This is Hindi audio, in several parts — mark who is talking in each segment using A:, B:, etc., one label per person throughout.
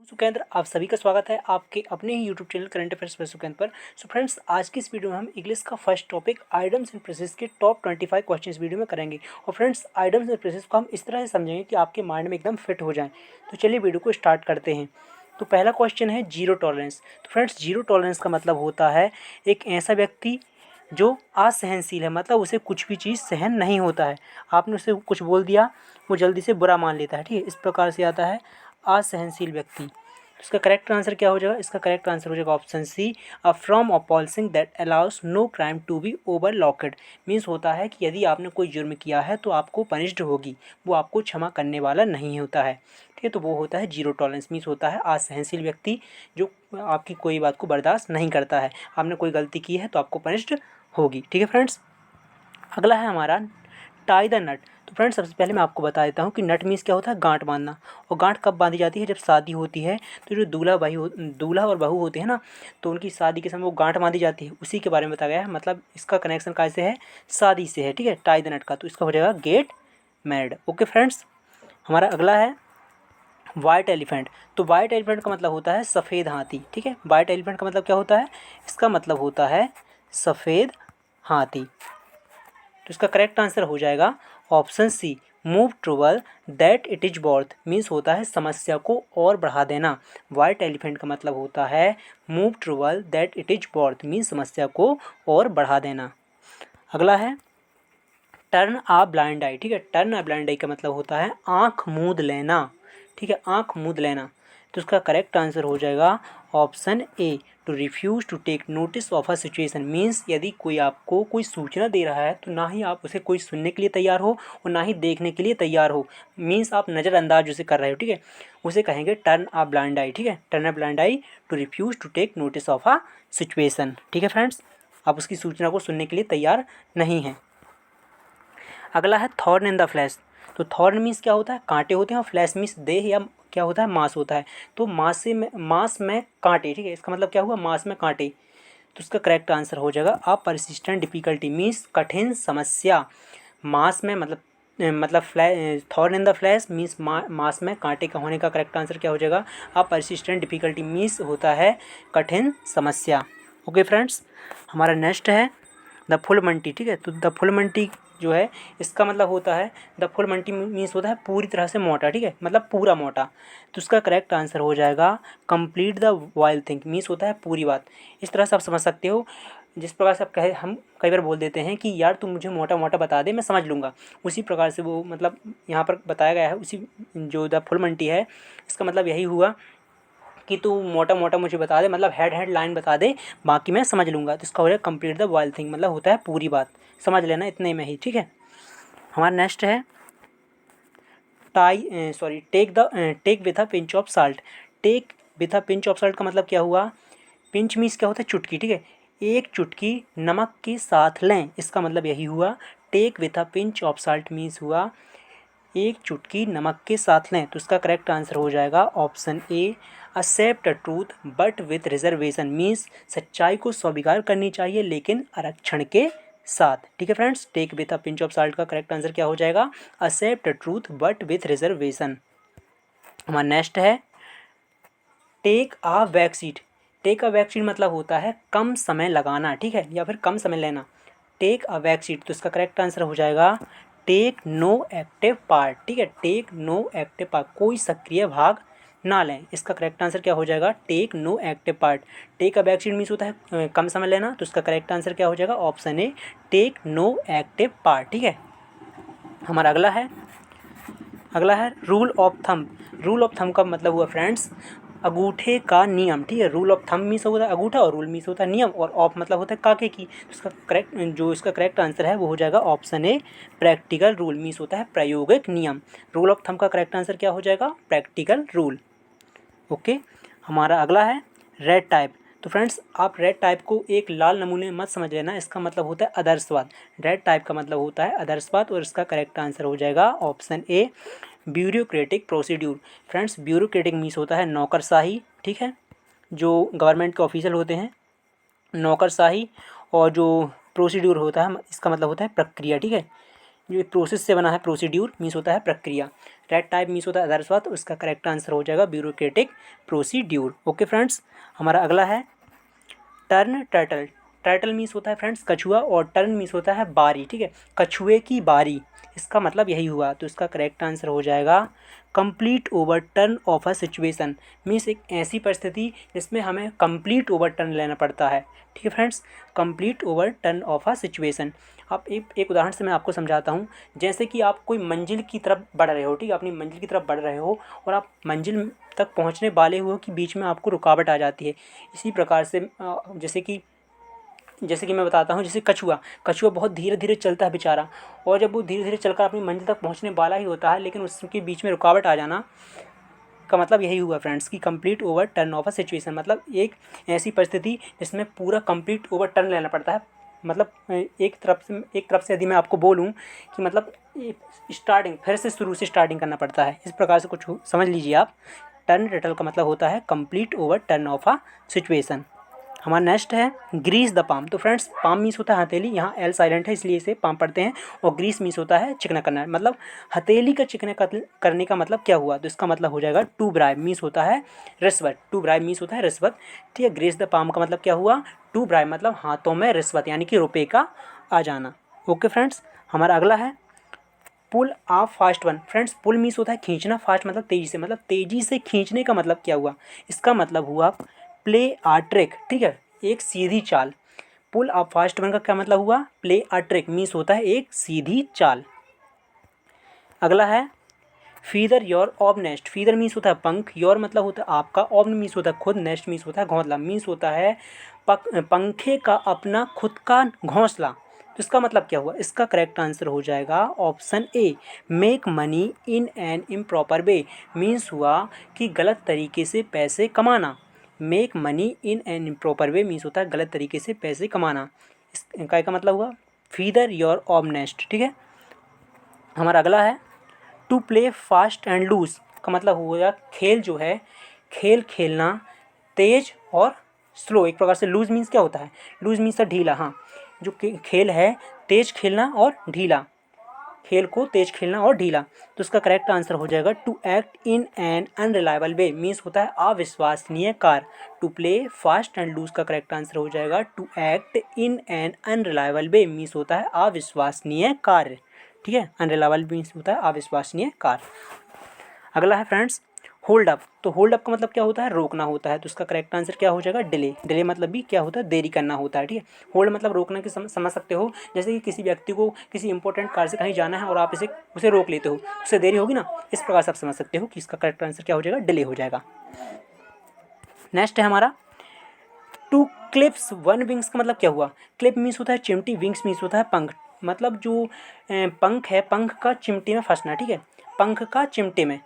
A: सुकेंद्र, आप सभी का स्वागत है आपके अपने ही यूट्यूब चैनल करंट अफेयर्स पर सुकेंद्र पर। सो फ्रेंड्स, आज की इस वीडियो में हम इंग्लिश का first topic idioms and phrases के टॉप 25 क्वेश्चन इस वीडियो में करेंगे। और फ्रेंड्स, आइडम्स एंड फ्रेजेस को हम इस तरह से समझेंगे कि आपके माइंड में एकदम फिट हो जाए। तो चलिए वीडियो को स्टार्ट करते हैं। तो पहला क्वेश्चन है जीरो टॉलरेंस। तो फ्रेंड्स, जीरो टॉलरेंस का मतलब होता है एक ऐसा व्यक्ति जो असहनशील है, मतलब उसे कुछ भी चीज़ सहन नहीं होता है। आपने उसे कुछ बोल दिया, वो जल्दी से बुरा मान लेता है। ठीक है, इस प्रकार से आता है असहनशील व्यक्ति। इसका करेक्ट आंसर क्या हो जाएगा? इसका करेक्ट आंसर हो जाएगा option C, a form of policing that allows no crime to be overlooked. Means होता है कि यदि आपने कोई जुर्म किया है तो आपको पनिश्ड होगी, वो आपको क्षमा करने वाला नहीं होता है। ठीक है, तो वो होता है जीरो टॉलरेंस। मीन्स होता है असहनशील व्यक्ति जो आपकी कोई बात को बर्दाश्त नहीं करता है। आपने कोई गलती की है तो आपको पनिश्ड होगी। ठीक है फ्रेंड्स, अगला है हमारा टाई द नट। तो फ्रेंड्स, सबसे पहले मैं आपको बता देता हूँ कि नट मीन्स क्या होता है, गांठ बांधना। और गांठ कब बांधी जाती है? जब शादी होती है तो जो दूल्हा और बहू होते हैं ना, तो उनकी शादी के समय वो गांठ बांधी जाती है, उसी के बारे में बताया गया है। मतलब इसका कनेक्शन कैसे है? शादी से है। ठीक है, टाई द नट का, तो इसका हो जाएगा गेट मैरिड। ओके फ्रेंड्स, हमारा अगला है वाइट एलिफेंट। तो वाइट एलिफेंट का मतलब होता है सफ़ेद हाथी। ठीक है, वाइट एलिफेंट का मतलब क्या होता है? इसका मतलब होता है सफ़ेद हाथी। तो इसका करेक्ट आंसर हो जाएगा option C, more trouble that it is worth. Means होता है समस्या को और बढ़ा देना। वाइट एलिफेंट का मतलब होता है more trouble that it is worth, means समस्या को और बढ़ा देना। अगला है टर्न आ ब्लाइंड आई। ठीक है, टर्न आ ब्लाइंड आई का मतलब होता है आँख मूंद लेना। ठीक है, आँख मूंद लेना। तो इसका करेक्ट आंसर हो जाएगा option A, to refuse to take notice of a situation. Means यदि कोई आपको कोई सूचना दे रहा है तो ना ही आप उसे कोई सुनने के लिए तैयार हो और ना ही देखने के लिए तैयार हो। मीन्स आप नज़रअंदाज उसे कर रहे हो। ठीक है, उसे कहेंगे टर्न अ ब्लाइंड आई। ठीक है, turn a blind eye to refuse to take notice of a situation. ठीक है फ्रेंड्स, आप उसकी सूचना को सुनने के लिए तैयार नहीं हैं। अगला है थॉर्न इन द फ्लैश। तो थॉर्न मीन्स क्या होता है? कांटे होते हैं, और फ्लैश मीन्स देह या क्या होता है? मांस होता है। तो मांस में कांटे। ठीक है, इसका मतलब क्या हुआ? मांस में कांटे। तो इसका करेक्ट आंसर हो जाएगा अ परसिस्टेंट डिफिकल्टी, मीन्स कठिन समस्या। मांस में मतलब thorn in the flash means मांस में कांटे का होने का करेक्ट आंसर क्या हो जाएगा? अ परसिस्टेंट डिफिकल्टी मीन्स होता है कठिन समस्या। ओके फ्रेंड्स, हमारा नेक्स्ट है द फुल मंटी। ठीक है, तो द फुल मंटी जो है, इसका मतलब होता है द फुल मंटी मीन्स होता है पूरी तरह से मोटा। ठीक है, मतलब पूरा मोटा। तो उसका करेक्ट आंसर हो जाएगा complete the while thing, means होता है पूरी बात। इस तरह से आप समझ सकते हो, जिस प्रकार से आप कहे, हम कई बार बोल देते हैं कि यार तुम मुझे मोटा मोटा बता दे, मैं समझ लूँगा। उसी प्रकार से वो मतलब यहाँ पर बताया गया है। उसी जो द फुल मंटी है, इसका मतलब यही हुआ कि तू मोटा मोटा मुझे बता दे, मतलब हेड लाइन बता दे, बाकी मैं समझ लूँगा। तो इसका हो जाएगा कंप्लीट द वाइल थिंग, मतलब होता है पूरी बात, समझ लेना इतने में ही। ठीक है, हमारा नेक्स्ट है take with a pinch of salt. Take with a pinch of salt का मतलब क्या हुआ? पिंच मीन्स क्या होता है? चुटकी। ठीक है, एक चुटकी नमक के साथ लें, इसका मतलब यही हुआ। Take with a pinch of salt means हुआ एक चुटकी नमक के साथ लें। तो इसका करेक्ट आंसर हो जाएगा option A, accept truth but with reservation. Means सच्चाई को स्वीकार करनी चाहिए लेकिन आरक्षण के साथ। ठीक है friends, take with a pinch of salt का करेक्ट आंसर क्या हो जाएगा? Accept truth but with reservation. हमारा नेक्स्ट है take a back seat. Take a back seat मतलब होता है कम समय लगाना। ठीक है, या फिर कम समय लेना। टेक अ बैक सीट, तो इसका करेक्ट आंसर हो जाएगा टेक नो एक्टिव पार्ट। ठीक है, टेक नो एक्टिव पार्ट, कोई सक्रिय भाग ना लें। इसका करेक्ट आंसर क्या हो जाएगा? Take no active part. Take a back seat means होता है कम समय लेना, तो इसका करेक्ट आंसर क्या हो जाएगा? Option A, take no active part. ठीक है, हमारा अगला है rule of thumb. Rule of thumb का मतलब हुआ फ्रेंड्स अंगूठे का नियम। ठीक है, रूल ऑफ थंब मीन्स होता है अंगूठा, और रूल मीन्स होता है नियम, और ऑफ मतलब होता है काके की। तो इसका करेक्ट आंसर है वो हो जाएगा ऑप्शन ए, प्रैक्टिकल रूल मीन्स होता है प्रायोगिक नियम। रूल ऑफ थंब का करेक्ट आंसर क्या हो जाएगा? Practical rule. ओके, हमारा अगला है रेड टाइप। तो फ्रेंड्स, आप रेड टाइप को एक लाल नमूने मत समझ लेना, इसका मतलब होता है आदर्शवाद। रेड टाइप का मतलब होता है आदर्शवाद, और इसका करेक्ट आंसर हो जाएगा ऑप्शन ए, bureaucratic procedure. Friends, bureaucratic means होता है नौकरशाही। ठीक है, जो गवर्नमेंट के ऑफिशियल होते हैं, नौकरशाही। और जो प्रोसीड्यूर होता है, इसका मतलब होता है प्रक्रिया। ठीक है, जो प्रोसेस से बना है, प्रोसीड्यूर मीन्स होता है प्रक्रिया, रेट टाइप मीन्स होता है आदर्शवाद, तो इसका करेक्ट आंसर हो जाएगा ब्यूरोक्रेटिक प्रोसीड्यूर। ओके फ्रेंड्स, हमारा अगला है टर्न टर्टल। टर्टल मीन्स होता है फ्रेंड्स कछुआ और टर्न मीन्स होता है बारी, ठीक है, कछुए की बारी, इसका मतलब यही हुआ, तो इसका करेक्ट आंसर हो जाएगा complete over turn off a situation. Means एक ऐसी परिस्थिति जिसमें हमें कंप्लीट ओवर टर्न लेना पड़ता है, ठीक है friends, complete over turn off a situation. अब एक उदाहरण से मैं आपको समझाता हूँ। जैसे कि आप कोई मंजिल की तरफ बढ़ रहे हो, ठीक है, अपनी मंजिल की तरफ बढ़ रहे हो और आप मंजिल तक पहुँचने वाले हो कि बीच में आपको रुकावट आ जाती है। इसी प्रकार से जैसे कि मैं बताता हूँ, जैसे कछुआ कछुआ बहुत धीरे धीरे चलता है बेचारा, और जब वो धीरे धीरे चलकर अपनी मंजिल तक पहुँचने वाला ही होता है, लेकिन उसके बीच में रुकावट आ जाना का मतलब यही हुआ फ्रेंड्स कि complete over turn off a situation, मतलब एक ऐसी परिस्थिति जिसमें पूरा कंप्लीट ओवर टर्न लेना पड़ता है। मतलब एक तरफ से यदि मैं आपको बोलूँ कि मतलब स्टार्टिंग फिर से शुरू से स्टार्टिंग करना पड़ता है, इस प्रकार से कुछ समझ लीजिए आप। टर्न टर्टल का मतलब होता है complete over turn off a situation. हमारा नेक्स्ट है ग्रीस द पाम। तो फ्रेंड्स पाम मीन्स होता है हथेली, यहाँ एल साइलेंट है इसलिए इसे पाम पढ़ते हैं, और ग्रीस मीन्स होता है चिकना करना, मतलब हथेली का चिकना करने का मतलब क्या हुआ, तो इसका मतलब हो जाएगा टू ब्राइब मीन्स होता है रिश्वत, टू ब्राइब मीन्स होता है रिश्वत, ठीक है। ग्रीस द पाम का मतलब क्या हुआ, टू ब्राइब मतलब हाथों में रिश्वत यानी कि रुपये का आ जाना। ओके फ्रेंड्स, हमारा अगला है पुल आ फास्ट वन। फ्रेंड्स पुल मीन्स होता है खींचना, फास्ट मतलब तेजी से, मतलब तेजी से खींचने का मतलब क्या हुआ, इसका मतलब हुआ प्ले आ ट्रिक, ठीक है, एक सीधी चाल। पुल आ फास्ट वन का क्या मतलब हुआ, प्ले आ ट्रिक मीन्स होता है एक सीधी चाल। अगला है feather your of nest. Feather means होता है पंख, योर मतलब होता है आपका, ऑफ मीन्स होता है खुद, नेस्ट मीन्स होता है घोंसला, मीन्स होता है पंखे का अपना खुद का घोंसला। तो इसका मतलब क्या हुआ, इसका करेक्ट आंसर हो जाएगा option A make money in an improper way, means हुआ कि गलत तरीके से पैसे कमाना। Make money in an improper way means होता है गलत तरीके से पैसे कमाना, इसका का मतलब हुआ फीदर योर ऑफ नेस्ट, ठीक है। हमारा अगला है to play fast and loose का मतलब हो गया खेल जो है, खेल खेलना तेज और स्लो, एक प्रकार से लूज मीन्स क्या होता है, लूज मीन्स है ढीला, हाँ, जो खेल है तेज खेलना और ढीला, खेल को तेज खेलना और ढीला, तो उसका करेक्ट आंसर हो जाएगा to act in an unreliable way, means होता है अविश्वसनीय कार्य। To play fast and loose का करेक्ट आंसर हो जाएगा to act in an unreliable way, means होता है अविश्वसनीय कार्य, ठीक है, अनरिलायबल मीन्स होता है अविश्वसनीय कार्य। अगला है फ्रेंड्स होल्ड अप। तो होल्ड अप का मतलब क्या होता है, रोकना होता है, तो उसका करेक्ट आंसर क्या हो जाएगा डिले। डिले मतलब भी क्या होता है, देरी करना होता है, ठीक है। होल्ड मतलब रोकने की समझ सकते हो, जैसे कि किसी व्यक्ति को किसी इंपॉर्टेंट कार्य से कहीं जाना है और आप उसे रोक लेते हो, उससे देरी होगी ना, इस प्रकार से आप समझ सकते हो कि इसका करेक्ट आंसर क्या हो जाएगा, डिले हो जाएगा। नेक्स्ट है हमारा टू क्लिप्स वन विंग्स का मतलब क्या हुआ, क्लिप मीन्स होता है चिमटी, विंग्स मीन्स होता है पंख, मतलब जो पंख है पंख का चिमटी में फंसना, ठीक है, पंख का चिमटे में,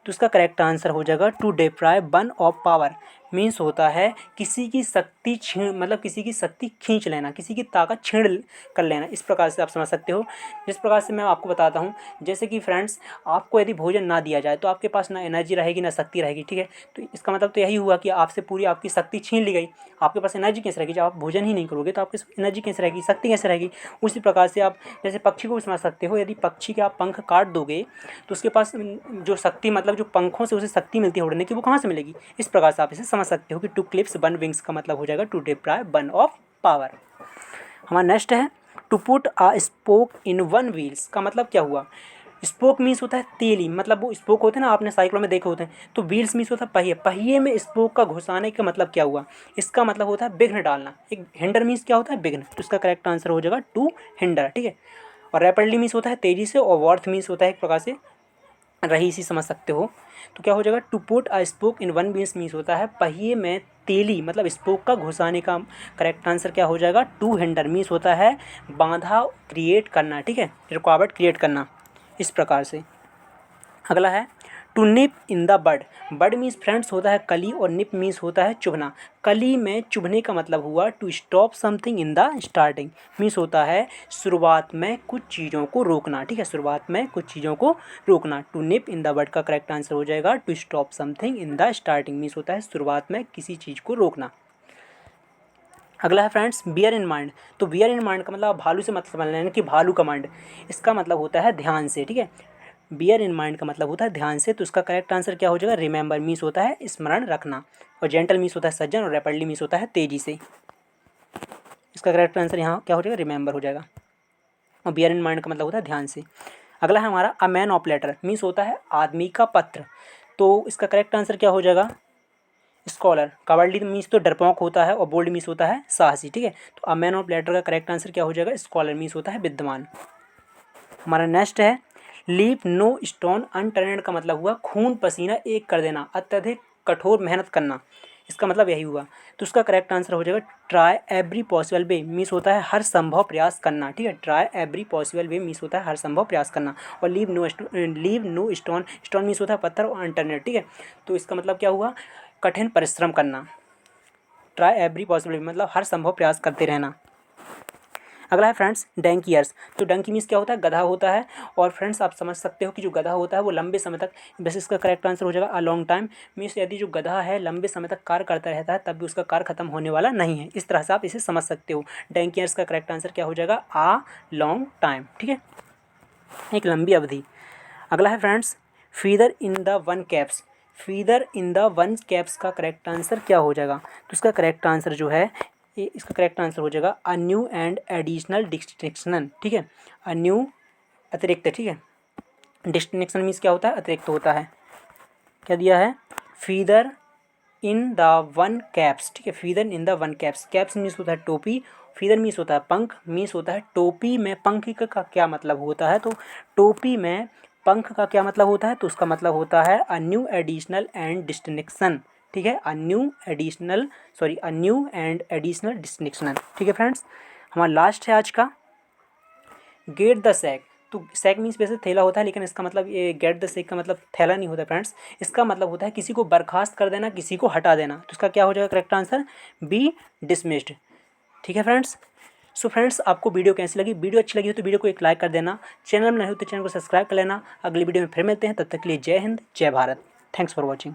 A: तो उसका करेक्ट आंसर हो जाएगा to deprive one of power, means होता है किसी की शक्ति छीन, मतलब किसी की शक्ति खींच लेना, किसी की ताकत छीन कर लेना, इस प्रकार से आप समझ सकते हो। जिस प्रकार से मैं आपको बताता हूँ, जैसे कि फ्रेंड्स आपको यदि भोजन ना दिया जाए तो आपके पास ना एनर्जी रहेगी ना शक्ति रहेगी, ठीक है, तो इसका मतलब तो यही हुआ कि आपसे पूरी आपकी शक्ति छीन ली गई, आपके पास एनर्जी कैसे रहेगी, जब आप भोजन ही नहीं करोगे तो आपकी एनर्जी कैसे रहेगी, शक्ति कैसे रहेगी। उसी प्रकार से आप जैसे पक्षी को भी समझ सकते हो, यदि पक्षी के आप पंख काट दोगे तो उसके पास जो शक्ति, मतलब जो पंखों से उसे शक्ति मिलती है उड़ने की, वो कहाँ से मिलेगी, इस प्रकार से आप इसे समझ सकते हो कि टू क्लिप्स वन विंग्स का मतलब हो जाएगा to deprive one of power. हमारा नेक्स्ट है to put a spoke in one wheels का मतलब क्या हुआ, स्पोक मीन्स होता है तेली, मतलब वो स्पोक होते हैं ना, आपने साइकिलों में देखे होते हैं, तो व्हील्स मीन्स होता है पहिए, पहिए में स्पोक का घुसाने का मतलब क्या हुआ, इसका मतलब होता है विघ्न डालना, एक हिंडर मीन्स क्या होता है विघ्न, तो इसका करेक्ट आंसर हो जाएगा टू हिंडर, ठीक है। और रैपिडली मीन्स होता है तेजी से, और वर्थ मीन्स होता है एक प्रकार से रही सी समझ सकते हो, तो क्या हो जाएगा to put a spoke in one wheels means होता है पहिए में तेली, मतलब स्पोक का घुसाने का करेक्ट आंसर क्या हो जाएगा टू हिंडर, मीन्स होता है बाधा क्रिएट करना, ठीक है, रुकावट क्रिएट करना, इस प्रकार से। अगला है to nip in the bud. Bud means friends होता है कली, और निप मीन्स होता है चुभना। कली में चुभने का मतलब हुआ to stop something in the starting, means होता है शुरुआत में कुछ चीज़ों को रोकना, ठीक है, शुरुआत में कुछ चीज़ों को रोकना। टू निप इन द बड का करेक्ट आंसर हो जाएगा to stop something in the starting, means होता है शुरुआत में किसी चीज़ को रोकना। अगला है फ्रेंड्स बियर इन माइंड। तो बियर इन माइंड का मतलब भालू से मतलब समझ लेना कि भालू का माइंड, इसका मतलब होता है ध्यान से, ठीक है। बियर इन माइंड का मतलब होता है ध्यान से, तो इसका करेक्ट आंसर क्या हो जाएगा, रिमेंबर मीन्स होता है स्मरण रखना, और जेंटल मीन्स होता है सज्जन, और रैपिडली मीन्स होता है तेजी से। इसका करेक्ट आंसर यहाँ क्या हो जाएगा, रिमेंबर हो जाएगा, और बियर इन माइंड का मतलब होता है ध्यान से। अगला है हमारा a man of letter means होता है आदमी का पत्र। तो इसका करेक्ट आंसर क्या हो जाएगा, स्कॉलर। कावर्डली मीन्स तो डरपोक होता है, और बोल्ड मीन्स होता है साहसी, ठीक है। तो अ मैन ऑफ लेटर का करेक्ट आंसर क्या हो जाएगा, स्कॉलर मीन्स होता है विद्वान। हमारा नेक्स्ट है लीव नो स्टोन अनटर्न्ड का मतलब हुआ खून पसीना एक कर देना, अत्यधिक कठोर मेहनत करना, इसका मतलब यही हुआ। तो उसका करेक्ट आंसर हो जाएगा try every possible way means होता है हर संभव प्रयास करना, ठीक है। Try every possible way means होता है हर संभव प्रयास करना, और leave no stone, stone means होता है पत्थर, और अनटर्न्ड, ठीक है। तो इसका मतलब क्या हुआ, कठिन परिश्रम करना। ट्राई एवरी पॉसिबल मतलब हर संभव प्रयास करते रहना। अगला है फ्रेंड्स डंकी। तो डंकी मीन्स क्या होता है, गधा होता है। और फ्रेंड्स आप समझ सकते हो कि जो गधा होता है वो लंबे समय तक, वैसे इसका करेक्ट आंसर हो जाएगा अ लॉन्ग टाइम मीन्स यदि जो गधा है लंबे समय तक कार्य करता रहता है तब भी उसका कार्य खत्म होने वाला नहीं है। इस तरह से आप इसे समझ सकते हो। डंकी का करेक्ट आंसर क्या हो जाएगा, आ लॉन्ग टाइम, ठीक है, एक लंबी अवधि। अगला है friends feather in the one caps. Feather in the one caps का करेक्ट आंसर क्या हो जाएगा, तो इसका करेक्ट आंसर जो है इसका करेक्ट आंसर हो जाएगा a new and additional distinction, ठीक है। अ न्यू अतिरिक्त, ठीक है। डिस्टिंक्शन मीन्स क्या होता है, अतिरिक्त होता है। क्या दिया है, feather in the one caps, ठीक है। Feather in the one caps, caps means होता है टोपी, फीदर मीन्स होता है पंख, मीन्स होता है टोपी में पंख का क्या मतलब होता है, तो टोपी में पंख का क्या मतलब होता है, तो उसका मतलब होता है a new additional and distinction, ठीक है। A new and additional distinction, ठीक है फ्रेंड्स। हमारा लास्ट है आज का गेट द सैक। तो सैक मीन्स वैसे थैला होता है, लेकिन इसका मतलब ये गेट द सैक का मतलब थैला नहीं होता फ्रेंड्स। इसका मतलब होता है किसी को बर्खास्त कर देना, किसी को हटा देना। तो इसका क्या हो जाएगा करेक्ट आंसर, बी डिसमिस्ड, ठीक है फ्रेंड्स। सो फ्रेंड्स आपको वीडियो कैसी लगी, वीडियो अच्छी लगी हो तो वीडियो को एक लाइक कर देना, चैनल में नहीं हो तो चैनल को सब्सक्राइब कर लेना। अगली वीडियो में फिर मिलते हैं, तब तक के लिए जय हिंद जय भारत। Thanks for watching.